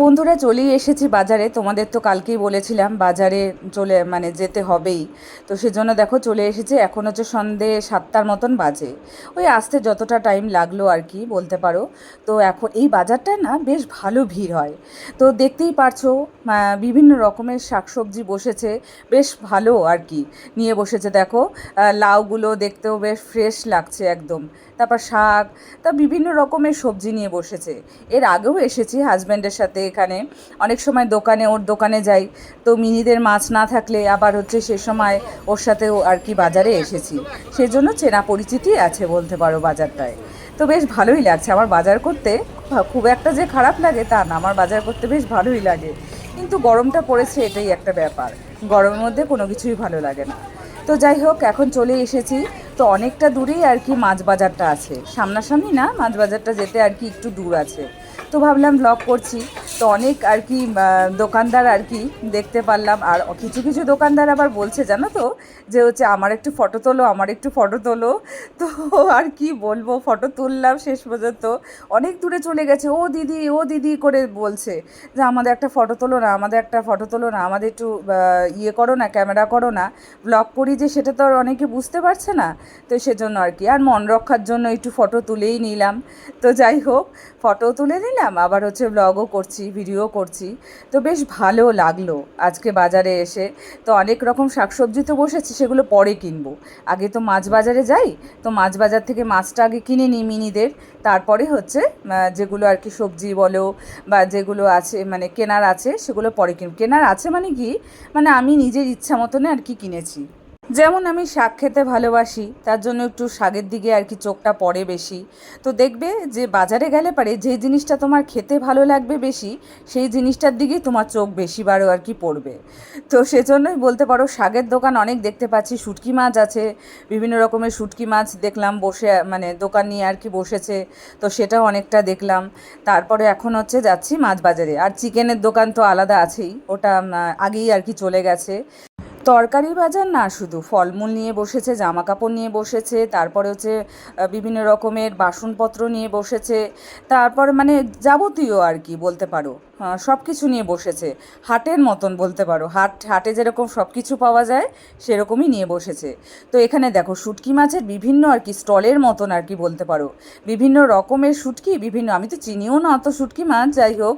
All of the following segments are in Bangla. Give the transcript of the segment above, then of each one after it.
বন্ধুরা চলেই এসেছি বাজারে। তোমাদের তো কালকেই বলেছিলাম বাজারে যেতে হবেই। তো সেজন্য দেখো চলে এসেছি। এখন হচ্ছে সন্ধে 7টার মতন বাজে। ওই আসতে যতটা টাইম লাগলো আর কি বলতে পারো। তো এখন এই বাজারটা না বেশ ভালো ভিড় হয়। তো দেখতেই পারছো বিভিন্ন রকমের শাকসবজি বসেছে, বেশ ভালো আর কি নিয়ে বসেছে দেখো। লাউগুলো দেখতেও বেশ ফ্রেশ লাগছে একদম। তারপর শাক, তা বিভিন্ন রকমের সবজি নিয়ে বসেছে। এর আগেও এসেছি হাজব্যান্ডের সাথে এখানে। অনেক সময় ওর দোকানে যাই। তো মিনিদের মাছ না থাকলে আবার হচ্ছে সে সময় ওর সাথেও আর কি বাজারে এসেছি। সেজন্য চেনা পরিচিতি আছে বলতে পারো বাজারটায়। তো বেশ ভালোই লাগছে আমার বাজার করতে। খুব একটা যে খারাপ লাগে তা না, আমার বাজার করতে বেশ ভালোই লাগে। কিন্তু গরমটা পড়েছে, এটাই একটা ব্যাপার। গরমের মধ্যে কোনো কিছুই ভালো লাগে না। তো যাই হোক, এখন চলে এসেছি। তো অনেকটা দূরেই আর কি মাছ বাজারটা আছে, সামনাসামনি না, মাছ বাজারটা যেতে আর কি একটু দূর আছে। তো ভাবলাম ব্লগ করছি। তো অনেক আর কি দোকানদার আর কি দেখতে পারলাম। আর কিছু কিছু দোকানদার আবার বলছে জানো তো, যে হচ্ছে আমার একটু ফটো তোলো, আমার একটু ফটো তোলো। তো আর কি বলবো, ফটো তুললাম শেষ পর্যন্ত। অনেক দূরে চলে গেছে, ও দিদি ও দিদি করে বলছে যে আমাদের একটা ফটো তোলো না, আমাদের একটা ফটো তোলো না, আমাদের একটু ইয়ে করো না, ক্যামেরা করো না। ব্লগ করি যে সেটা তো আর অনেকে বুঝতে পারছে না। তো সেজন্য আর কি, আর মন রক্ষার জন্য একটু ফটো তুলেই নিলাম। তো যাই হোক, ফটো তুলে নিলাম, আবার হচ্ছে ব্লগও করছি, ভিডিও করছি। তো বেশ ভালো লাগলো আজকে বাজারে এসে। তো অনেক রকম শাকসবজি তো বসেছে, সেগুলো পরে কিনবো। আগে তো মাছ বাজারে যাই। তো মাছ বাজার থেকে মাছটা আগে কিনে নিই মিনিদের। তারপরে হচ্ছে যেগুলো আর কি সবজি বলো বা যেগুলো আছে মানে কেনার আছে, সেগুলো পরে কেনার আছে মানে কি, মানে আমি নিজের ইচ্ছা মতনে আর কি কিনেছি। যেমন আমি শাক খেতে ভালোবাসি, তার জন্য একটু শাকের দিকে আর কি চোখটা পড়ে বেশি। তো দেখবে যে বাজারে গেলে পারে যে জিনিসটা তোমার খেতে ভালো লাগবে বেশি, সেই জিনিসটার দিকেই তোমার চোখ বেশিবারও আর কি পড়বে। তো সেজন্যই বলতে পারো শাকের দোকান অনেক দেখতে পাচ্ছি, শুটকি মাছ আছে। বিভিন্ন রকমের শুটকি মাছ দেখলাম বসে, মানে দোকান নিয়ে আর কি বসেছে। তো সেটাও অনেকটা দেখলাম। তারপরে এখন হচ্ছে যাচ্ছি মাছ বাজারে। আর চিকেনের দোকান তো আলাদা আছেই, ওটা আগেই আর কি চলে গেছে। তরকারি বাজার না, শুধু ফলমূল নিয়ে বসেছে, জামা কাপড় নিয়ে বসেছে, তারপরে হচ্ছে বিভিন্ন রকমের বাসনপত্র নিয়ে বসেছে। তারপর মানে যাবতীয় আর কি বলতে পারো সব কিছু নিয়ে বসেছে। হাটের মতন বলতে পারো, হাটে যেরকম সব কিছু পাওয়া যায় সেরকমই নিয়ে বসেছে। তো এখানে দেখো শুটকি মাছের বিভিন্ন আর কি স্টলের মতন আর কি বলতে পারো। বিভিন্ন রকমের শুটকি, বিভিন্ন, আমি তো চিনিও না অত শুটকি মাছ, যাই হোক।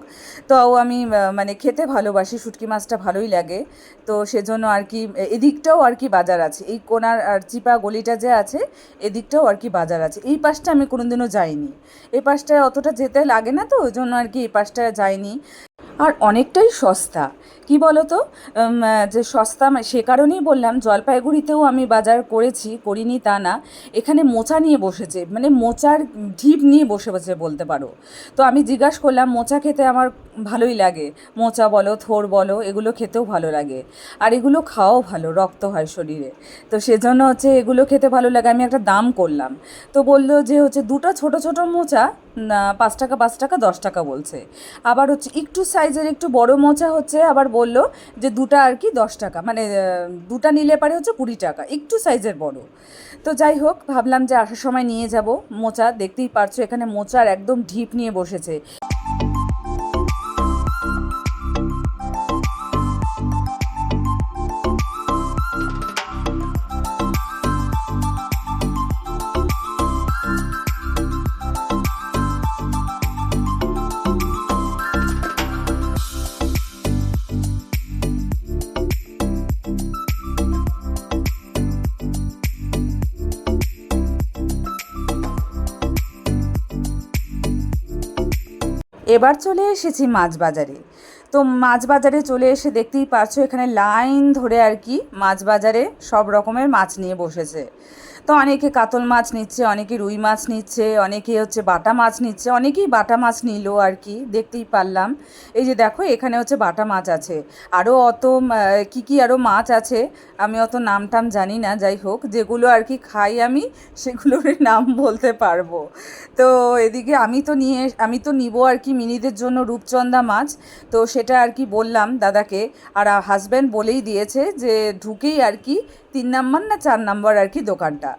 তো আমি মানে খেতে ভালোবাসি, শুটকি মাছটা ভালোই লাগে। তো সেজন্য আর কি এদিকটাও আর কি বাজার আছে, এই কোনার আর চিপা গলিটা যে আছে, এদিকটাও আর কি বাজার আছে। এই পাশটা আমি কোনোদিনও যাইনি, এই পাশটায় অতটা যেতে লাগে না, তো ওই জন্য আর কি এই পাশটায় যাইনি। আর অনেকটাই সস্তা, কি বলো তো, যে সস্তা সে কারণেই বললাম। জলপাইগুড়িতেও আমি বাজার করিনি তা না। এখানে মোচা নিয়ে বসেছে, মানে মোচার ঢিপ নিয়ে বসে বসে বলতে পারো। তো আমি জিজ্ঞাসা করলাম, মোচা খেতে আমার ভালোই লাগে, মোচা বলো থোড় বলো, এগুলো খেতেও ভালো লাগে। আর এগুলো খাওয়াও ভালো, রক্ত হয় শরীরে। তো সেজন্য হচ্ছে এগুলো খেতে ভালো লাগে। আমি একটা দাম করলাম। তো বললো যে হচ্ছে দুটো ছোট ছোট মোচা 5 টাকা, 5 টাকা, 10 টাকা বলছে। আবার হচ্ছে একটু সাইজের একটু বড় মোচা হচ্ছে আবার বললো যে দুটা আর কি 10 টাকা, মানে দুটা নিলে পারে হচ্ছে 20 টাকা, একটু সাইজের বড়। তো যাই হোক, ভাবলাম যে আসার সময় নিয়ে যাব মোচা। দেখতেই পারছো এখানে মোচার একদম ঢিপ নিয়ে বসেছে। এবার চলে এসেছি মাছ বাজারে। তো মাছ বাজারে চলে এসে দেখতেই পারছো এখানে লাইন ধরে আর কি মাছ বাজারে সব রকমের মাছ নিয়ে বসেছে। তো অনেকে কাতল মাছ নিচ্ছে, অনেকে রুই মাছ নিচ্ছে, অনেকে হচ্ছে বাটা মাছ নিচ্ছে, অনেকেই বাটা মাছ নিল আর কি, দেখতেই পারলাম। এই যে দেখো এখানে হচ্ছে বাটা মাছ আছে। আরও অত কী কী আরও মাছ আছে, আমি অত নাম টাম জানি না। যাই হোক, যেগুলো আর কি খাই আমি সেগুলোর নাম বলতে পারবো। তো এদিকে আমি তো নিব আর কি মিনিদের জন্য রূপচন্দা মাছ। তো সেটা আর কি বললাম দাদাকে। আর হাজব্যান্ড বলেই দিয়েছে যে ঢুকেই আর কি 3 নম্বর না 4 নম্বর আর কি দোকানটা।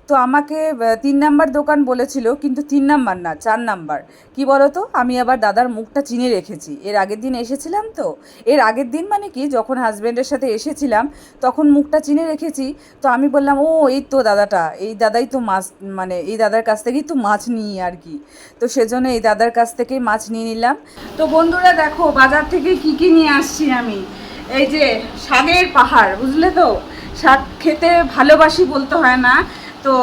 তো আমাকে 3 নাম্বার দোকান বলেছিল, কিন্তু 3 নাম্বার না, 4 নাম্বার। কি বলো তো, আমি আবার দাদার মুখটা চিনে রেখেছি। এর আগের দিন এসেছিলাম তো, এর আগের দিন মানে কি, যখন হাজব্যান্ডের সাথে এসেছিলাম তখন মুখটা চিনে রেখেছি। তো আমি বললাম, ও এই তো দাদাটা, এই দাদাই তো মাছ, মানে এই দাদার কাছ থেকেই তো মাছ নিই আর কি। তো সেজন্য এই দাদার কাছ থেকেই মাছ নিয়ে নিলাম। তো বন্ধুরা দেখো, বাজার থেকে কি কি নিয়ে আসছি আমি। এই যে শাকের পাহাড়, বুঝলে তো, শাক খেতে ভালোবাসি বলতে হয় না, তো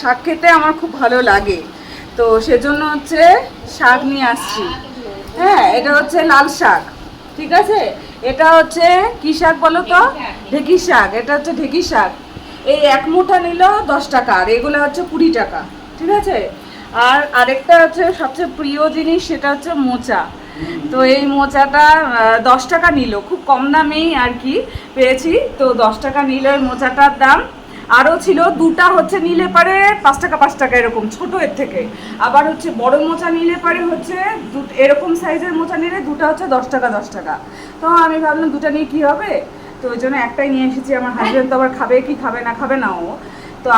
শাক খেতে আমার খুব ভালো লাগে। তো সেজন্য হচ্ছে শাক নিয়ে আসছি। হ্যাঁ, এটা হচ্ছে লাল শাক, ঠিক আছে। এটা হচ্ছে কী শাক বলো তো, ঢেঁকি শাক। এটা হচ্ছে ঢেঁকি শাক। এই 1 মুঠা নিল 10 টাকা, আর এগুলো হচ্ছে 20 টাকা, ঠিক আছে। আর আরেকটা হচ্ছে সবচেয়ে প্রিয় জিনিস, সেটা হচ্ছে মোচা। তো এই মোচাটা 10 টাকা নিল, খুব কম দামেই আর কি পেয়েছি। তো 10 টাকা নিল এই মোচাটার দাম। আরও ছিল দুটা, হচ্ছে নিলে পারে 5 টাকা 5 টাকা এরকম, ছোটো এর থেকে। আবার হচ্ছে বড় মোচা নিলে পারে হচ্ছে এরকম সাইজের মোচা নিলে দুটা হচ্ছে 10 টাকা 10 টাকা। তো আমি ভাবলাম দুটা নিয়ে কী হবে, তো ওই জন্য একটাই নিয়ে এসেছি। আমার হাজব্যান্ড তো আবার খাবে কি খাবে না ও, তো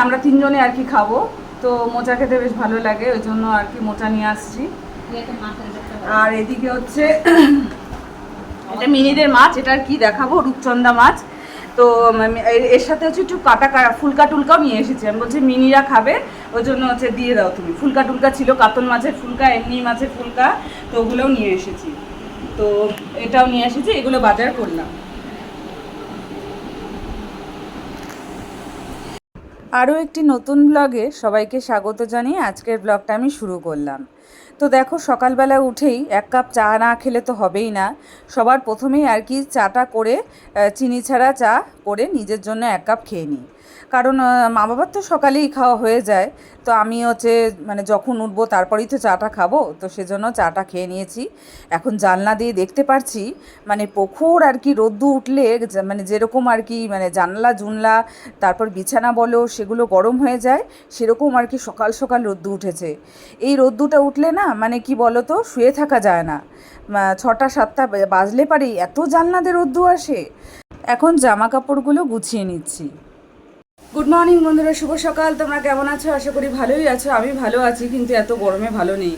আমরা 3 জনে আর কি খাবো। তো মোচা খেতে বেশ ভালো লাগে, ওই জন্য আর কি মোচা নিয়ে আসছি। আর এদিকে হচ্ছে এটা মিনিদের মাছ, এটা আর কি দেখাবো, রূপচন্দা মাছ। তো এর সাথে হচ্ছে একটু ফুলকা টুলকাও নিয়ে এসেছি। আমি বলছি মিনিরা খাবে, ওই জন্য হচ্ছে দিয়ে দাও তুমি। ফুলকা টুলকা ছিল, কাতল মাছের ফুলকা, এমনি মাছের ফুলকা, তো ওগুলোও নিয়ে এসেছি। তো এটাও নিয়ে এসেছি, এগুলো বাজার করলাম। আরও একটি নতুন ব্লগে সবাইকে স্বাগত জানিয়ে আজকের ব্লগটা আমি শুরু করলাম। তো দেখো, সকালবেলা উঠেই 1 কাপ চা না খেলে তো হবেই না। সবার প্রথমেই আর কি চাটা করে, চিনি ছাড়া চা করে নিজের জন্য 1 কাপ খেয়ে নিই। কারণ মা বাবার তো সকালেই খাওয়া হয়ে যায়। তো আমি হচ্ছে মানে যখন উঠবো তারপরেই তো চাটা খাবো, তো সেজন্য চাটা খেয়ে নিয়েছি। এখন জানলা দিয়ে দেখতে পাচ্ছি, মানে প্রখর আর কি রোদ্দু উঠলে মানে যেরকম আর কি, মানে জানলা জুনলা তারপর বিছানা বলো সেগুলো গরম হয়ে যায়, সেরকম আর কি সকাল সকাল রোদ্দু উঠেছে। এই রোদ্দুটা উঠলে না, মানে কি বলো তো, শুয়ে থাকা যায় না। 6টা 7টা বাজলে পারেই এত জানলাতে রোদ্দু আসে। এখন জামা কাপড়গুলো গুছিয়ে নিচ্ছি। গুড মর্নিং বন্ধুরা, শুভ সকাল। তোমরা কেমন আছো? আশা করি ভালোই আছো। আমি ভালো আছি, কিন্তু এত গরমে ভালো নেই।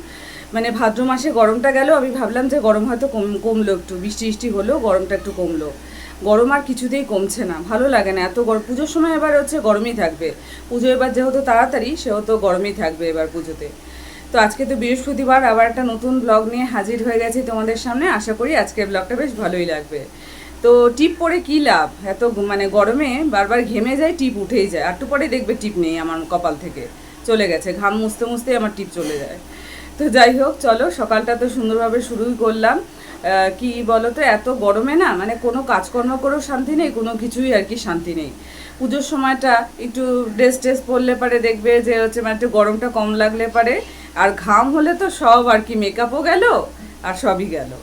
মানে ভাদ্র মাসে গরমটা গেল, আমি ভাবলাম যে গরম হয়তো কমলো, একটু বৃষ্টি বৃষ্টি হলো, গরমটা একটু কমলো। গরম আর কিছুতেই কমছে না, ভালো লাগে না এত গরম। পুজোর সময় এবার হচ্ছে গরমই থাকবে। পুজো এবার যেহেতু তাড়াতাড়ি, সেহেতু গরমই থাকবে এবার পুজোতে। তো আজকে তো বৃহস্পতিবার, আবার একটা নতুন ব্লগ নিয়ে হাজির হয়ে গেছি তোমাদের সামনে। আশা করি আজকের ব্লগটা বেশ ভালোই লাগবে। তো টিপ পরে কী লাভ, এত মানে গরমে বারবার ঘেমে যায়, টিপ উঠেই যায়। একটু পরে দেখবে টিপ নেই আমার কপাল থেকে, চলে গেছে। ঘাম মুছতে মুছতে আমার টিপ চলে যায়। তো যাই হোক, চলো, সকালটা তো সুন্দরভাবে শুরুই করলাম। কি বলো তো, এত গরমে না, মানে কোনো কাজকর্ম করেও শান্তি নেই, কোনো কিছুই আর কি শান্তি নেই। পুজোর সময়টা একটু ড্রেস ট্রেস পরলে পারে দেখবে যে হচ্ছে মানে একটু গরমটা কম লাগলে পারে। আর ঘাম হলে তো সব আর কি, মেকআপও গেল আর সবই গেল।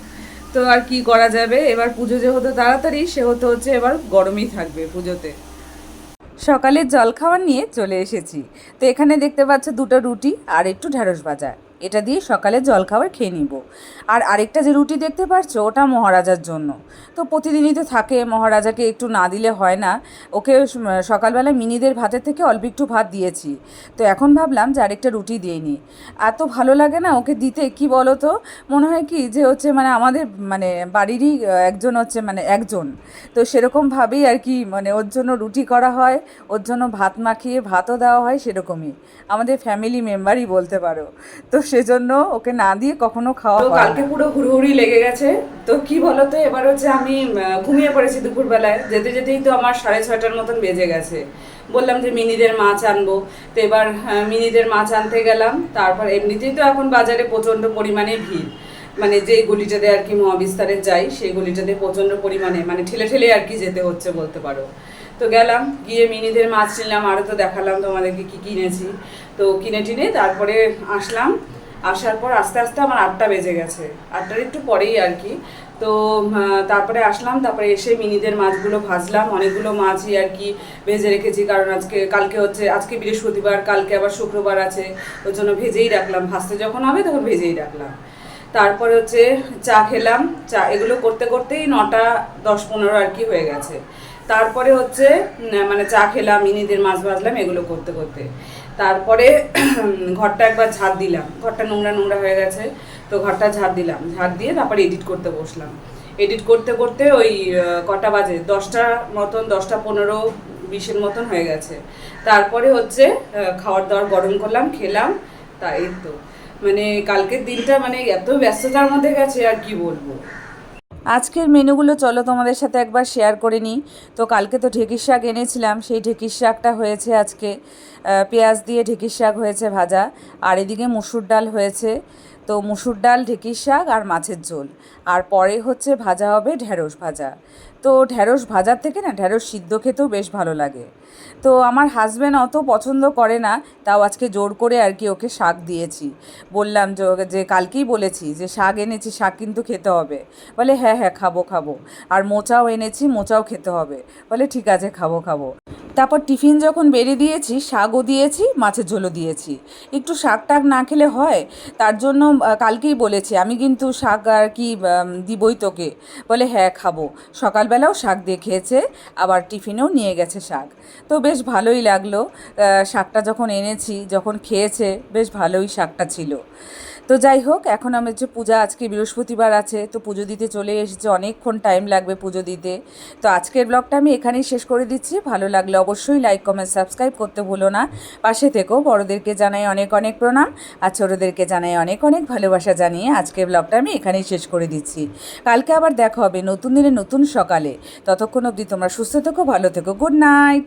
তো আর কি করা যাবে, এবার পুজো যেহেতু তাড়াতাড়ি, সেহেতু হচ্ছে এবার গরমই থাকবে পুজোতে। সকালের জলখাবার নিয়ে চলে এসেছি। তো এখানে দেখতে পাচ্ছ 2টো রুটি আর একটু ঢ্যাঁড়স ভাজা, এটা দিয়ে সকালের জলখাবার খেয়ে নিব। আর আরেকটা যে রুটি দেখতে পাচ্ছ, ওটা মহারাজার জন্য। তো প্রতিদিনই তো থাকে, মহারাজাকে একটু না দিলে হয় না। ওকে সকালবেলা মিনিদের ভাতের থেকে অল্প একটু ভাত দিয়েছি। তো এখন ভাবলাম যে আরেকটা রুটি দিয়ে নিই। এত ভালো লাগে না ওকে দিতে, কি বলো তো, মনে হয় কি যে হচ্ছে মানে আমাদের মানে বাড়িরই একজন হচ্ছে, মানে একজন। তো সেরকমভাবেই আর কি, মানে ওর জন্য রুটি করা হয়, ওর জন্য ভাত মাখিয়ে ভাতও দেওয়া হয়, সেরকমই আমাদের ফ্যামিলি মেম্বারই বলতে পারো। তো সেজন্য ওকে না দিয়ে কখনো খাওয়া হয় না। কালকে পুরো হুড়োহুড়ি লেগে গেছে। তো কি বলতো, এবার হচ্ছে আমি ঘুমিয়ে পড়েছি দুপুরবেলায়, যেতে যেতেই তো আমার 6:30টার মতন বেজে গেছে। বললাম যে মিনিদের মাছ আনবো, তো এবার মিনিদের মাছ আনতে গেলাম। তারপর এমনিতেই তো এখন বাজারে প্রচণ্ড পরিমাণে ভিড়, মানে যেই গলিটাতে আর কি মহাবিস্তারে যাই, সেই গলিটাতে প্রচণ্ড পরিমাণে মানে ঠেলে ঠেলে আর কি যেতে হচ্ছে বলতে পারো। তো গেলাম, গিয়ে মিনিদের মাছ নিলাম, আরও তো দেখালাম তোমাদেরকে কী কিনেছি। তো কিনে টিনে তারপরে আসলাম। আসার পর আস্তে আস্তে আমার 8টা বেজে গেছে, 8টার একটু পরেই আর কি। তো তারপরে আসলাম, তারপরে এসে মিনিদের মাছগুলো ভাজলাম। অনেকগুলো মাছই আর কি ভেজে রেখেছি, কারণ কালকে হচ্ছে, আজকে বৃহস্পতিবার, কালকে আবার শুক্রবার আছে, ওই জন্য ভেজেই রাখলাম। ভাজতে যখন হবে তখন ভেজেই রাখলাম। তারপরে হচ্ছে চা খেলাম। চা এগুলো করতে করতেই 9টা 10-15 আর কি হয়ে গেছে। তারপরে হচ্ছে মানে চা খেলাম, মিনিদের মাছ ভাজলাম, এগুলো করতে করতে তারপরে ঘরটা একবার ঝাড় দিলাম, ঘরটা নোংরা নোংরা হয়ে গেছে, তো ঘরটা ঝাড় দিলাম, ঝাড় দিয়ে তারপরে এডিট করতে বসলাম। এডিট করতে করতে ওই কটা বাজে, 10টা মতন, 10টা 15-20-এর মতন হয়ে গেছে। তারপরে হচ্ছে খাওয়ার দাওয়ার গরম করলাম, খেলাম। তা এই তো মানে কালকের দিনটা মানে এত ব্যস্ততার মধ্যে গেছে আর কি বলবো। আজকের মেনুগুলো চলো তোমাদের সাথে একবার শেয়ার করে নিই। তো কালকে তো ঢেঁকির শাক এনেছিলাম, সেই ঢেঁকির শাকটা হয়েছে আজকে পেঁয়াজ দিয়ে ঢেঁকির শাক হয়েছে ভাজা, আর এদিকে মুসুর ডাল হয়েছে। তো মুসুর ডাল, ঢেঁকির শাক আর মাছের ঝোল, আর পরে হচ্ছে ভাজা হবে ঢ্যাঁড়স ভাজা। তো ঢ্যাঁড়স ভাজার থেকে না ঢ্যাঁড়স সিদ্ধ খেতেও বেশ ভালো লাগে। তো আমার হাজব্যান্ড অত পছন্দ করে না, তাও আজকে জোর করে আর কি ওকে শাক দিয়েছি। বললাম যে কালকেই বলেছি যে শাক এনেছি, শাক কিন্তু খেতে হবে। বলে হ্যাঁ হ্যাঁ খাবো খাবো। আর মোচাও এনেছি, মোচাও খেতে হবে। বলে ঠিক আছে খাবো খাবো। তারপর টিফিন যখন বেড়ে দিয়েছি, শাকও দিয়েছি, মাছের ঝোলও দিয়েছি। একটু শাক টাক না খেলে হয়, তার জন্য কালকেই বলেছি আমি কিন্তু শাক আর কি দিবই তোকে। বলে হ্যাঁ খাবো। সকালবেলাও শাক দিয়ে খেয়েছে, আবার টিফিনেও নিয়ে গেছে শাক। তো বেশ ভালোই লাগলো। শাকটা যখন এনেছি, যখন খেয়েছে, বেশ ভালোই শাকটা ছিল। তো যাই হোক, এখন আমার যে পূজা, আজকে বৃহস্পতিবার আছে, তো পুজো দিতে চলে এসেছে, অনেকক্ষণ টাইম লাগবে পুজো দিতে। তো আজকের ব্লগটা আমি এখানেই শেষ করে দিচ্ছি। ভালো লাগলে অবশ্যই লাইক কমেন্ট সাবস্ক্রাইব করতে ভুলো না। পাশে থেকেও বড়োদেরকে জানাই অনেক অনেক প্রণাম, আর ছোটোদেরকে জানাই অনেক অনেক ভালোবাসা জানিয়ে আজকের ব্লগটা আমি এখানেই শেষ করে দিচ্ছি। কালকে আবার দেখা হবে নতুন দিনে নতুন সকালে। ততক্ষণ অবধি তোমরা সুস্থ থেকো, ভালো থেকো। Good night.